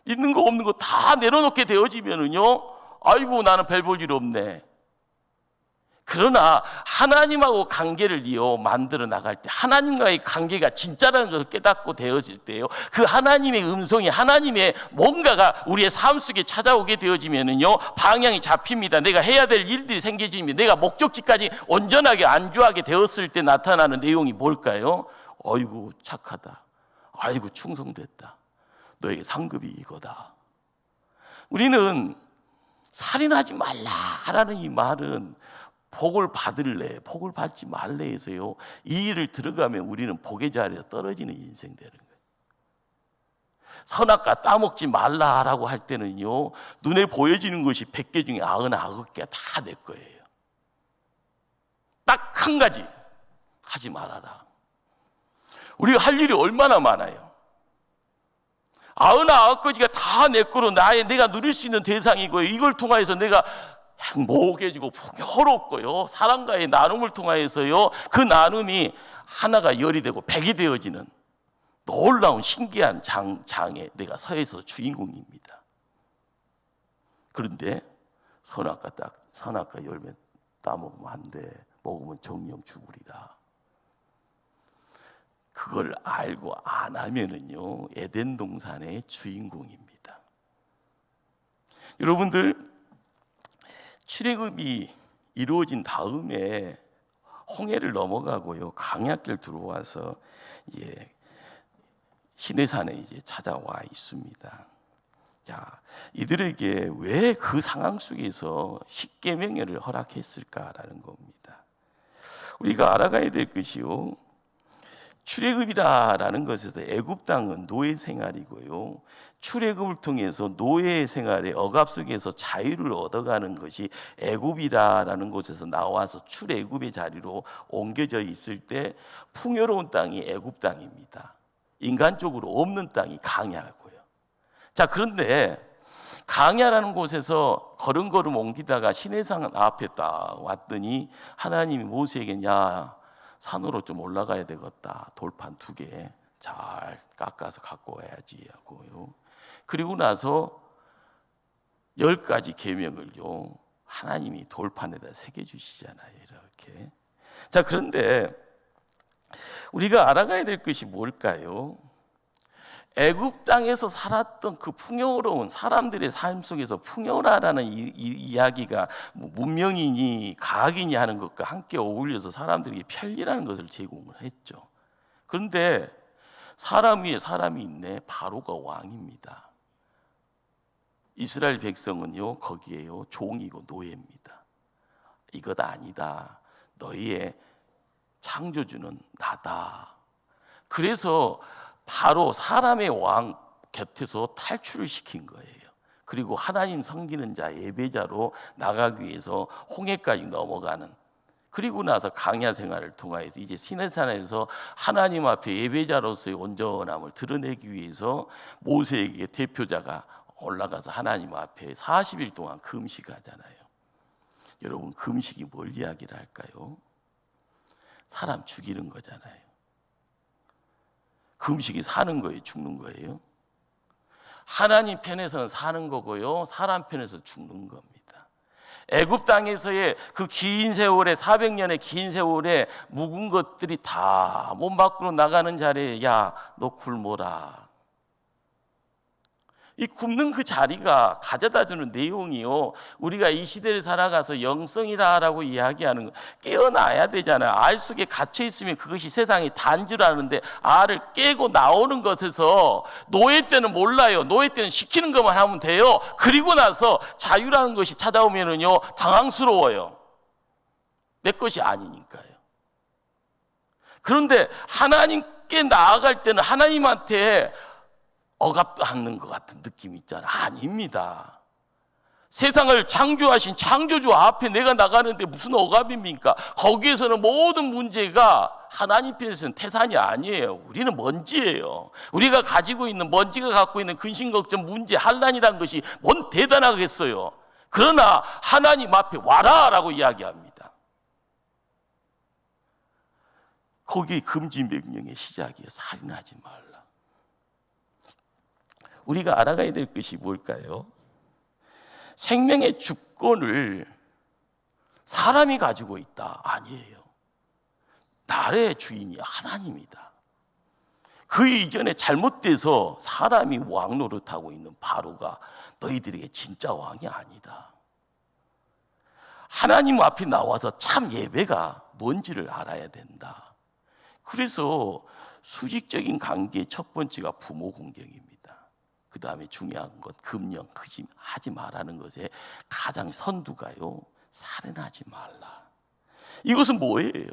있는 거 없는 거 다 내려놓게 되어지면은요, 아이고 나는 별 볼 일 없네. 그러나 하나님하고 관계를 만들어 나갈 때, 하나님과의 관계가 진짜라는 것을 깨닫고 되어질 때요, 그 하나님의 음성이, 하나님의 뭔가가 우리의 삶 속에 찾아오게 되어지면은요, 방향이 잡힙니다. 내가 해야 될 일들이 생겨지면, 내가 목적지까지 온전하게 안주하게 되었을 때 나타나는 내용이 뭘까요? 어이구 착하다, 아이고 충성됐다, 너에게 상급이 이거다. 우리는 살인하지 말라라는 이 말은 복을 받을래, 복을 받지 말래 해서요, 이 일을 들어가면 우리는 복의 자리에서 떨어지는 인생 되는 거예요. 선악과 따먹지 말라라고 할 때는요, 눈에 보여지는 것이 100개 중에 99개가 다 내 거예요. 딱 한 가지 하지 말아라. 우리가 할 일이 얼마나 많아요. 99가지가 다 내 거로 내가 누릴 수 있는 대상이고요, 이걸 통해서 내가 행복해지고 풍요롭고요, 사람과의 나눔을 통하여서요, 그 나눔이 하나가 열이 되고 100이 되어지는 놀라운 신기한 장에 내가 서해서 주인공입니다. 그런데 선악과 열매 따먹으면 안 돼, 먹으면 정령 죽으리라. 그걸 알고 안 하면은요, 에덴 동산의 주인공입니다. 여러분들, 출애굽이 이루어진 다음에 홍해를 넘어가고요, 광야길 들어와서 시내산에 이제 찾아와 있습니다. 자, 이들에게 왜 그 상황 속에서 십계명을 허락했을까라는 겁니다. 우리가 알아가야 될 것이요, 출애굽이라는 것에서 애굽 땅은 노예 생활이고요, 출애굽을 통해서 노예 생활의 억압 속에서 자유를 얻어가는 것이 애굽이라는 곳에서 나와서 출애굽의 자리로 옮겨져 있을 때 풍요로운 땅이 애굽 땅입니다. 인간적으로 없는 땅이 광야고요. 자, 그런데 광야라는 곳에서 걸음걸음 옮기다가 시내산 앞에 딱 왔더니 하나님이 모세에게 야, 산으로 좀 올라가야 되겠다, 돌판 2개 잘 깎아서 갖고 와야지 하고요. 그리고 나서 10가지 계명을요, 하나님이 돌판에다 새겨주시잖아요, 이렇게. 자, 그런데 우리가 알아가야 될 것이 뭘까요? 애굽 땅에서 살았던 그 풍요로운 사람들의 삶 속에서 풍요라라는 이야기가 문명이니 과학이니 하는 것과 함께 어울려서 사람들에게 편리라는 것을 제공을 했죠. 그런데 사람 위에 사람이 있네. 바로가 왕입니다. 이스라엘 백성은요, 거기에요, 종이고 노예입니다. 이것 아니다, 너희의 창조주는 나다. 그래서 바로 사람의 왕 곁에서 탈출을 시킨 거예요. 그리고 하나님 섬기는 자, 예배자로 나가기 위해서 홍해까지 넘어가는, 그리고 나서 광야 생활을 통하여서 이제 시내산에서 하나님 앞에 예배자로서의 온전함을 드러내기 위해서 모세에게 대표자가 올라가서 하나님 앞에 40일 동안 금식하잖아요. 여러분, 금식이 뭘 이야기를 할까요? 사람 죽이는 거잖아요. 금식이 사는 거예요, 죽는 거예요? 하나님 편에서는 사는 거고요, 사람 편에서 죽는 겁니다. 애굽 땅에서의 그 긴 세월에, 400년의 긴 세월에 묵은 것들이 다 몸 밖으로 나가는 자리에 야, 너 굶어라. 이 굽는 그 자리가 가져다주는 내용이요, 우리가 이 시대를 살아가서 영성이라고 이야기하는 거, 깨어나야 되잖아요. 알 속에 갇혀 있으면 그것이 세상이 단 줄 아는데, 알을 깨고 나오는 것에서 노예 때는 몰라요. 노예 때는 시키는 것만 하면 돼요. 그리고 나서 자유라는 것이 찾아오면은요, 당황스러워요. 내 것이 아니니까요. 그런데 하나님께 나아갈 때는 하나님한테 억압하는 것 같은 느낌이 있잖아. 아닙니다. 세상을 창조하신 창조주 앞에 내가 나가는데 무슨 억압입니까? 거기에서는 모든 문제가 하나님 편에서는 태산이 아니에요. 우리는 먼지예요. 우리가 가지고 있는, 먼지가 갖고 있는 근심, 걱정, 문제, 환난이라는 것이 뭔 대단하겠어요. 그러나 하나님 앞에 와라라고 이야기합니다. 거기 금지 명령의 시작이에요. 살인하지 말라. 우리가 알아가야 될 것이 뭘까요? 생명의 주권을 사람이 가지고 있다. 아니에요. 나라의 주인이 하나님이다. 그 이전에 잘못돼서 사람이 왕 노릇하고 있는 바로가 너희들에게 진짜 왕이 아니다. 하나님 앞에 나와서 참 예배가 뭔지를 알아야 된다. 그래서 수직적인 관계의 첫 번째가 부모 공경입니다. 그 다음에 중요한 것, 금령, 하지 말라는 것에 가장 선두가요, 살인하지 말라. 이것은 뭐예요?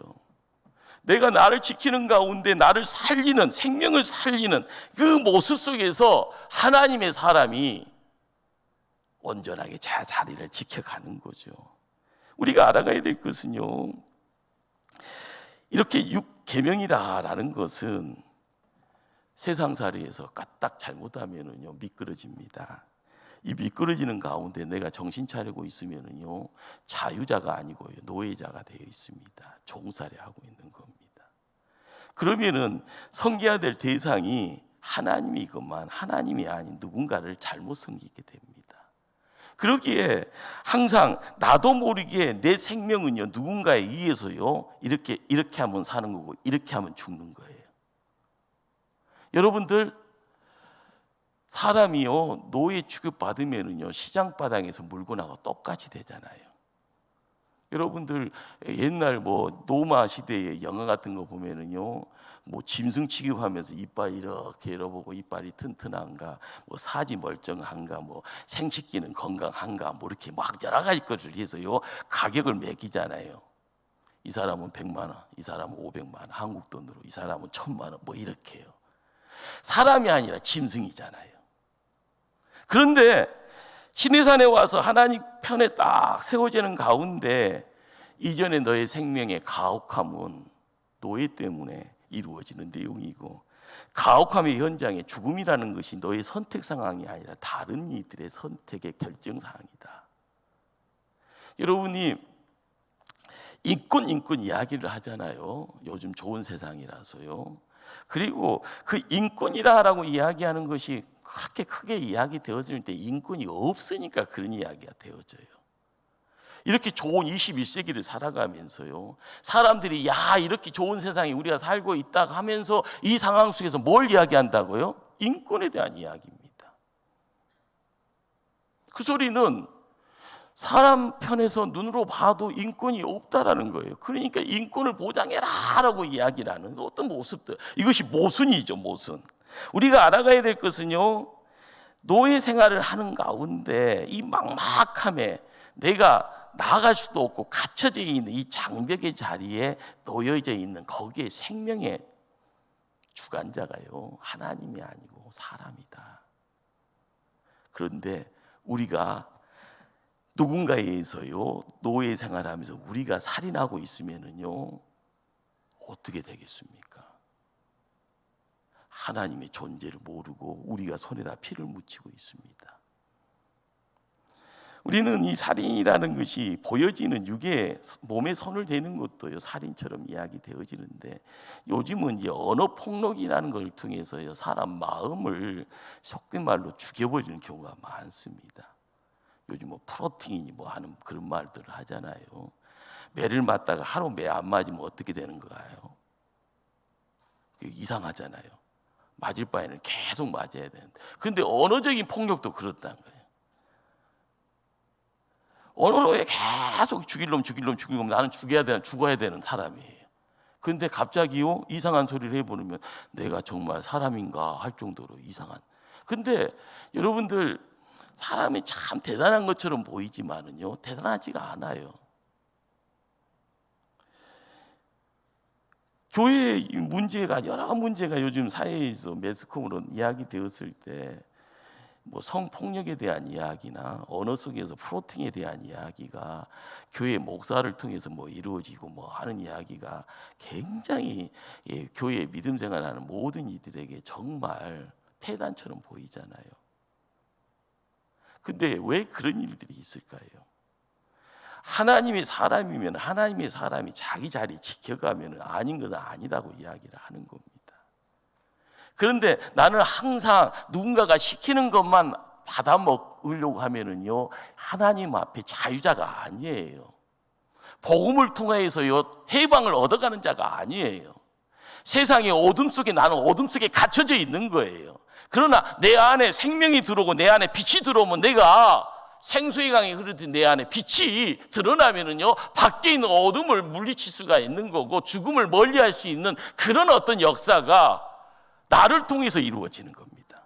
내가 나를 지키는 가운데 나를 살리는, 생명을 살리는 그 모습 속에서 하나님의 사람이 온전하게 자리를 지켜가는 거죠. 우리가 알아가야 될 것은요, 이렇게 6계명이다라는 것은 세상살이에서 까딱 잘못하면은요, 미끄러집니다. 이 미끄러지는 가운데 내가 정신 차리고 있으면은요, 자유자가 아니고요, 노예자가 되어 있습니다. 종살이 하고 있는 겁니다. 그러면은 섬겨야 될 대상이 하나님이건만 하나님이 아닌 누군가를 잘못 섬기게 됩니다. 그러기에 항상 나도 모르게 내 생명은요, 누군가에 의해서요, 이렇게 하면 사는 거고 이렇게 하면 죽는 거예요. 여러분들, 사람이요, 노예 취급받으면은요, 시장바닥에서 물고 나가 똑같이 되잖아요. 여러분들 옛날 노마 시대의 영화 같은 거 보면은요, 짐승 취급하면서 이빨 이렇게 열어보고 이빨이 튼튼한가, 사지 멀쩡한가, 생식기는 건강한가, 이렇게 막 여러 가지 것을 해서요, 가격을 매기잖아요. 이 사람은 100만 원, 이 사람은 500만 원, 한국 돈으로 이 사람은 1000만 원, 이렇게요. 사람이 아니라 짐승이잖아요. 그런데 시내산에 와서 하나님 편에 딱 세워지는 가운데, 이전에 너의 생명의 가혹함은 노예 때문에 이루어지는 내용이고, 가혹함의 현장에 죽음이라는 것이 너의 선택 상황이 아니라 다른 이들의 선택의 결정 사항이다. 여러분이 인권 이야기를 하잖아요. 요즘 좋은 세상이라서요. 그리고 그 인권이라고 이야기하는 것이 그렇게 크게 이야기되어질 때 인권이 없으니까 그런 이야기가 되어져요. 이렇게 좋은 21세기를 살아가면서요, 사람들이 이렇게 좋은 세상에 우리가 살고 있다 하면서 이 상황 속에서 뭘 이야기한다고요? 인권에 대한 이야기입니다. 그 소리는 사람 편에서 눈으로 봐도 인권이 없다라는 거예요. 그러니까 인권을 보장해라라고 이야기를 하는 어떤 모습들, 이것이 모순이죠, 모순. 우리가 알아가야 될 것은요, 노예 생활을 하는 가운데 이 막막함에 내가 나아갈 수도 없고 갇혀져 있는 이 장벽의 자리에 놓여져 있는 거기에 생명의 주관자가요, 하나님이 아니고 사람이다. 그런데 우리가 누군가에 의해서요, 노예 생활하면서 우리가 살인하고 있으면은요, 어떻게 되겠습니까? 하나님의 존재를 모르고 우리가 손에다 피를 묻히고 있습니다. 우리는 이 살인이라는 것이 보여지는 육에 몸에 손을 대는 것도요, 살인처럼 이야기되어지는데, 요즘은 이제 언어 폭력이라는 걸 통해서요, 사람 마음을 속된 말로 죽여버리는 경우가 많습니다. 요즘 프로틴이 하는 그런 말들을 하잖아요. 매를 맞다가 하루 매 안 맞으면 어떻게 되는 거예요? 이상하잖아요. 맞을 바에는 계속 맞아야 되는데, 근데 언어적인 폭력도 그렇다는 거예요. 언어로 계속 죽일 놈 나는 죽어야 되는 사람이에요. 근데 갑자기요 이상한 소리를 해보면 내가 정말 사람인가 할 정도로 이상한. 근데 여러분들, 사람이 참 대단한 것처럼 보이지만은요 대단하지가 않아요. 교회의 문제가, 여러 문제가 요즘 사회에서 매스컴으로 이야기되었을 때, 뭐 성폭력에 대한 이야기나 언어 속에서 프로팅에 대한 이야기가 교회 목사를 통해서 뭐 이루어지고 뭐 하는 이야기가 굉장히 교회의 믿음 생활하는 모든 이들에게 정말 폐단처럼 보이잖아요. 근데 왜 그런 일들이 있을까요? 하나님의 사람이면 하나님의 사람이 자기 자리 지켜가면 아닌 건 아니다고 이야기를 하는 겁니다. 그런데 나는 항상 누군가가 시키는 것만 받아 먹으려고 하면은요 하나님 앞에 자유자가 아니에요. 복음을 통해서요 해방을 얻어가는 자가 아니에요. 세상의 어둠 속에 나는 어둠 속에 갇혀져 있는 거예요. 그러나 내 안에 생명이 들어오고 내 안에 빛이 들어오면, 내가 생수의 강이 흐르듯 내 안에 빛이 드러나면은요 밖에 있는 어둠을 물리칠 수가 있는 거고, 죽음을 멀리할 수 있는 그런 어떤 역사가 나를 통해서 이루어지는 겁니다.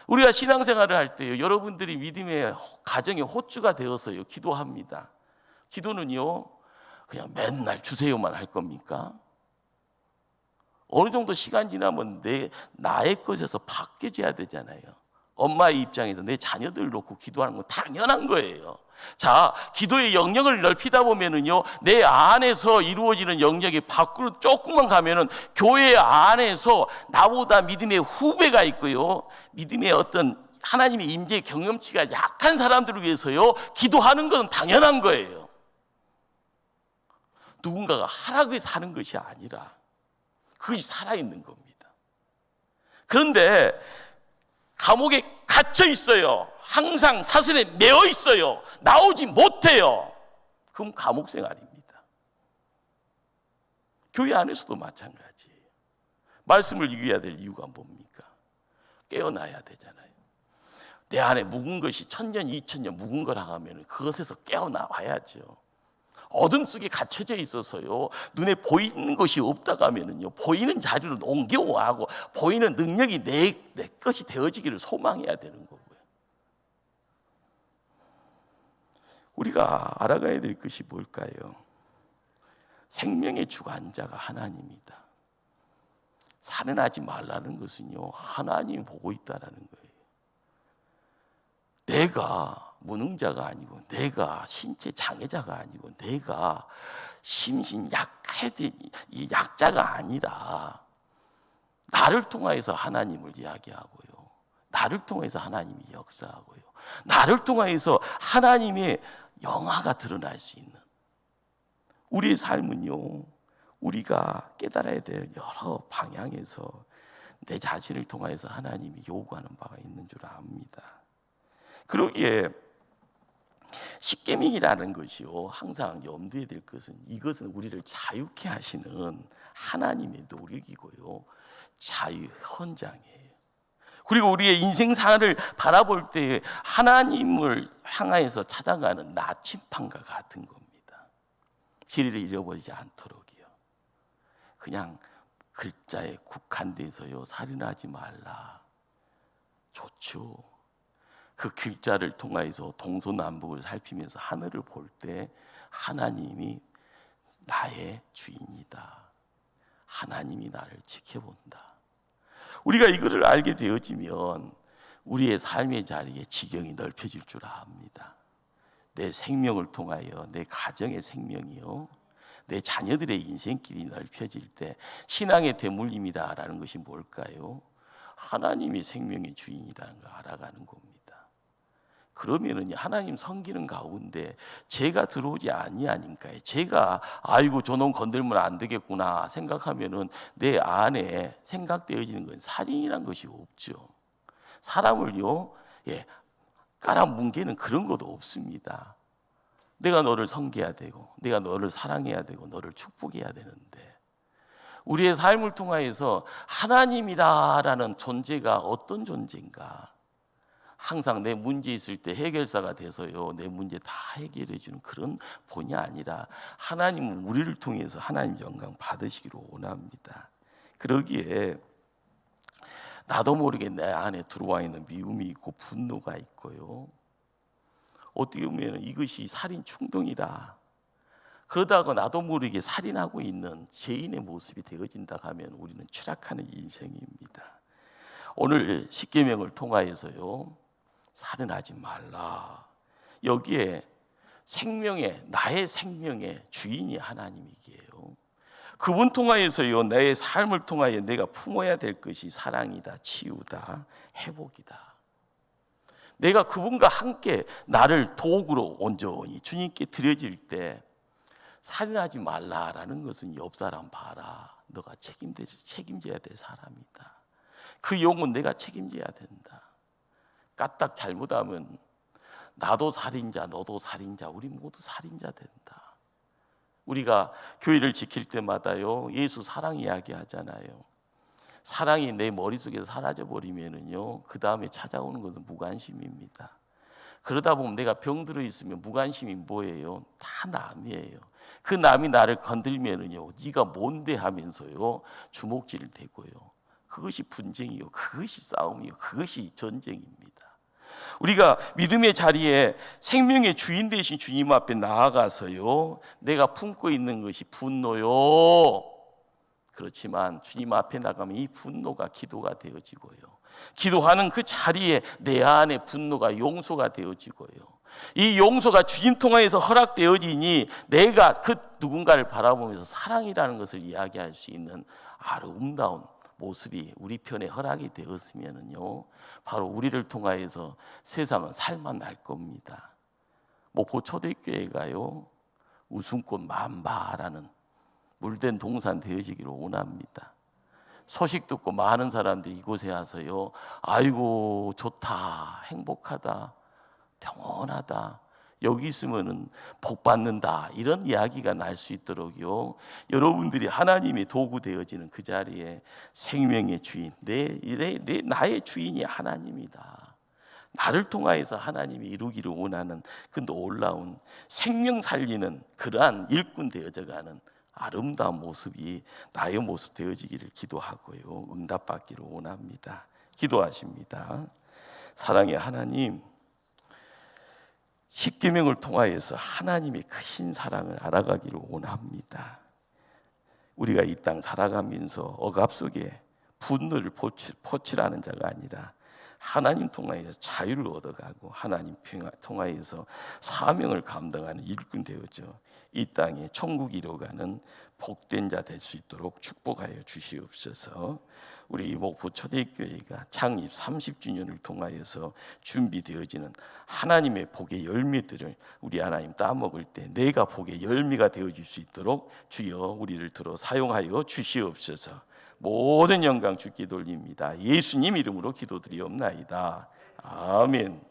우리가 신앙생활을 할 때요 여러분들이 믿음의 가정의 호주가 되어서요 기도합니다. 기도는요 그냥 맨날 주세요만 할 겁니까? 어느 정도 시간 지나면 나의 것에서 바뀌어져야 되잖아요. 엄마의 입장에서 내 자녀들을 놓고 기도하는 건 당연한 거예요. 자, 기도의 영역을 넓히다 보면은요 내 안에서 이루어지는 영역이 밖으로 조금만 가면은 교회 안에서 나보다 믿음의 후배가 있고요, 믿음의 어떤 하나님의 임재의 경험치가 약한 사람들을 위해서요 기도하는 건 당연한 거예요. 누군가가 하라고 해서 하는 것이 아니라 그것이 살아있는 겁니다. 그런데 감옥에 갇혀 있어요. 항상 사슬에 매어 있어요. 나오지 못해요. 그럼 감옥 생활입니다. 교회 안에서도 마찬가지예요. 말씀을 읽어야 될 이유가 뭡니까? 깨어나야 되잖아요. 내 안에 묵은 것이 1000년, 2000년 묵은 거라고 하면 그것에서 깨어나와야죠. 어둠 속에 갇혀져 있어서요 눈에 보이는 것이 없다고 하면은요 보이는 자리로 옮겨와고 보이는 능력이 내 것이 되어지기를 소망해야 되는 거고요. 우리가 알아가야 될 것이 뭘까요? 생명의 주관자가 하나님이다. 살인하지 말라는 것은요 하나님이 보고 있다라는 거예요. 내가 무능자가 아니고, 내가 신체 장애자가 아니고, 내가 심신 약자가 아니라 나를 통하여서 하나님을 이야기하고요, 나를 통해서 하나님이 역사하고요, 나를 통하여서 하나님의 영화가 드러날 수 있는 우리의 삶은요 우리가 깨달아야 될 여러 방향에서 내 자신을 통하여서 하나님이 요구하는 바가 있는 줄 압니다. 그러기에 십계명이라는 것이요 항상 염두에 될 것은, 이것은 우리를 자유케 하시는 하나님의 노력이고요 자유헌장이에요. 그리고 우리의 인생사를 바라볼 때 하나님을 향하여서 찾아가는 나침판과 같은 겁니다. 길을 잃어버리지 않도록이요. 그냥 글자에 국한돼서요 살인하지 말라, 좋죠. 그 글자를 통하여서 동서남북을 살피면서 하늘을 볼 때 하나님이 나의 주인이다, 하나님이 나를 지켜본다. 우리가 이거를 알게 되어지면 우리의 삶의 자리에 지경이 넓혀질 줄 압니다. 내 생명을 통하여 내 가정의 생명이요 내 자녀들의 인생길이 넓혀질 때 신앙의 대물림이다라는 것이 뭘까요? 하나님이 생명의 주인이라는 걸 알아가는 겁니다. 그러면은 하나님 섬기는 가운데 죄가 들어오지 아니하니까요. 제가 아이고 저놈 건들면 안 되겠구나 생각하면은 내 안에 생각되어지는 건 살인이란 것이 없죠. 사람을요 깔아뭉개는 그런 것도 없습니다. 내가 너를 섬겨야 되고, 내가 너를 사랑해야 되고, 너를 축복해야 되는데 우리의 삶을 통하여서 하나님이라는 존재가 어떤 존재인가? 항상 내 문제 있을 때 해결사가 돼서요 내 문제 다 해결해 주는 그런 본이 아니라 하나님은 우리를 통해서 하나님 영광 받으시기를 원합니다. 그러기에 나도 모르게 내 안에 들어와 있는 미움이 있고 분노가 있고요, 어떻게 보면 이것이 살인 충동이다, 그러다가 나도 모르게 살인하고 있는 죄인의 모습이 되어진다 하면 우리는 추락하는 인생입니다. 오늘 십계명을 통하여서요 살인하지 말라, 여기에 나의 생명의 주인이 하나님이기에요. 그분 통하여서요 내 삶을 통하여 내가 품어야 될 것이 사랑이다, 치유다, 회복이다. 내가 그분과 함께 나를 도구로 온전히 주님께 드려질 때 살인하지 말라라는 것은 옆 사람 봐라, 너가 책임져야 될 사람이다. 그 영혼 내가 책임져야 된다. 까딱 잘못하면 나도 살인자, 너도 살인자, 우리 모두 살인자 된다. 우리가 교회를 지킬 때마다요 예수 사랑 이야기 하잖아요. 사랑이 내 머릿속에서 사라져 버리면은요 그 다음에 찾아오는 것은 무관심입니다. 그러다 보면 내가 병들어 있으면 무관심이 뭐예요? 다 남이에요. 그 남이 나를 건들면은요 네가 뭔데 하면서요 주먹질 대고요. 그것이 분쟁이요, 그것이 싸움이요, 그것이 전쟁입니다. 우리가 믿음의 자리에 생명의 주인 되신 주님 앞에 나아가서요 내가 품고 있는 것이 분노요, 그렇지만 주님 앞에 나가면 이 분노가 기도가 되어지고요, 기도하는 그 자리에 내 안에 분노가 용서가 되어지고요, 이 용서가 주님 통하여서 허락되어지니 내가 그 누군가를 바라보면서 사랑이라는 것을 이야기할 수 있는 아름다운 모습이 우리 편에 허락이 되었으면은요 바로 우리를 통하여서 세상은 살만 날 겁니다. 초대교회가요 웃음꽃 만바라는 물된 동산 되어지기를 원합니다. 소식 듣고 많은 사람들이 이곳에 와서요 아이고 좋다, 행복하다, 평온하다, 여기 있으면은 복 받는다, 이런 이야기가 날 수 있도록요 여러분들이 하나님의 도구 되어지는 그 자리에 생명의 주인, 나의 주인이 하나님이다, 나를 통하여서 하나님이 이루기를 원하는 그 놀라운 생명 살리는 그러한 일꾼 되어져가는 아름다운 모습이 나의 모습 되어지기를 기도하고요 응답받기를 원합니다. 기도하십니다. 사랑의 하나님, 십계명을 통하여서 하나님의 크신 사랑을 알아가기를 원합니다. 우리가 이 땅 살아가면서 억압 속에 분노를 포출하는 자가 아니라 하나님 통하여서 자유를 얻어가고 하나님 통하여서 사명을 감당하는 일꾼 되어져 이 땅에 천국 이루어가는 복된 자 될 수 있도록 축복하여 주시옵소서. 우리 이목포 초대교회가 창립 30주년을 통하여서 준비되어지는 하나님의 복의 열매들을 우리 하나님 따먹을 때 내가 복의 열매가 되어질 수 있도록 주여 우리를 들어 사용하여 주시옵소서. 모든 영광 주께 돌립니다. 예수님 이름으로 기도드리옵나이다. 아멘.